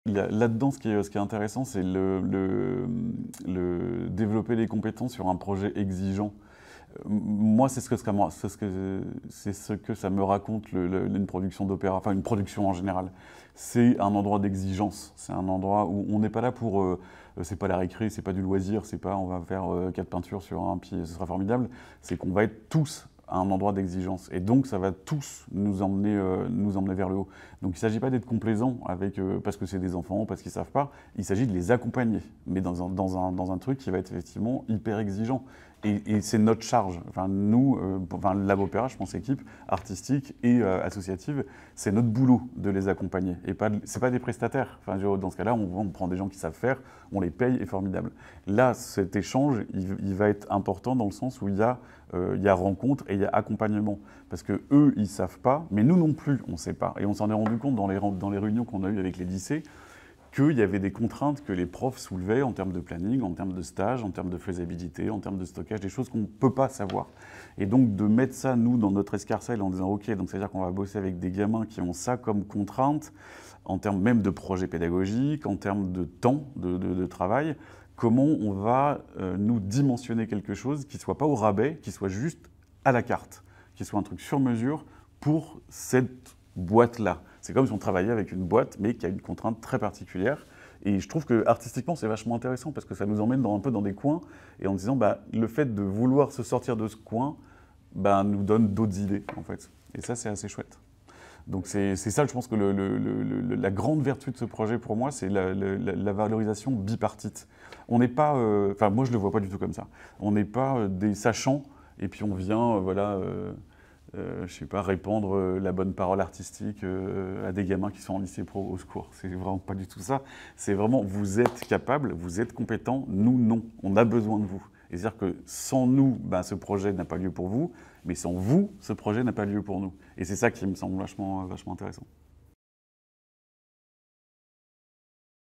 Là-dedans, ce qui est intéressant, c'est le développer les compétences sur un projet exigeant. Moi, c'est ce que ça me raconte une production d'opéra, enfin une production en général. C'est un endroit d'exigence. C'est un endroit où on n'est pas là pour. C'est pas la récré, c'est pas du loisir, c'est pas on va faire 4 peintures sur un pied, ce sera formidable. C'est qu'on va être tous à un endroit d'exigence. Et donc, ça va tous nous emmener vers le haut. Donc, il ne s'agit pas d'être complaisant avec, parce que c'est des enfants, parce qu'ils ne savent pas. Il s'agit de les accompagner, mais dans un truc qui va être effectivement hyper exigeant. Et c'est notre charge. Enfin, nous, enfin, Lab Opéra, je pense, équipe artistique et associative, c'est notre boulot de les accompagner. Et c'est pas des prestataires. Enfin, dans ce cas-là, on prend des gens qui savent faire, on les paye, et formidable. Là, cet échange, il va être important dans le sens où il y a rencontre et il y a accompagnement. Parce que eux, ils savent pas, mais nous non plus, on sait pas. Et on s'en est rendu compte dans les réunions qu'on a eues avec les lycées, qu'il y avait des contraintes que les profs soulevaient en termes de planning, en termes de stage, en termes de faisabilité, en termes de stockage, des choses qu'on ne peut pas savoir. Et donc de mettre ça, nous, dans notre escarcelle en disant « Ok, donc c'est-à-dire qu'on va bosser avec des gamins qui ont ça comme contrainte, en termes même de projet pédagogique, en termes de temps de travail, comment on va nous dimensionner quelque chose qui ne soit pas au rabais, qui soit juste à la carte, qui soit un truc sur mesure pour cette boîte-là. » C'est comme si on travaillait avec une boîte, mais qui a une contrainte très particulière. Et je trouve que artistiquement, c'est vachement intéressant parce que ça nous emmène un peu dans des coins et en disant, bah, le fait de vouloir se sortir de ce coin, bah, nous donne d'autres idées, en fait. Et ça, c'est assez chouette. Donc c'est ça, je pense que la grande vertu de ce projet pour moi, c'est la valorisation bipartite. On n'est pas, enfin moi je le vois pas du tout comme ça. On n'est pas des sachants et puis on vient, voilà. Je sais pas, répandre la bonne parole artistique à des gamins qui sont en lycée pro, au secours. C'est vraiment pas du tout ça. C'est vraiment, vous êtes capable, vous êtes compétent, nous non. On a besoin de vous. Et c'est-à-dire que sans nous, ben, ce projet n'a pas lieu pour vous, mais sans vous, ce projet n'a pas lieu pour nous. Et c'est ça qui me semble vachement intéressant.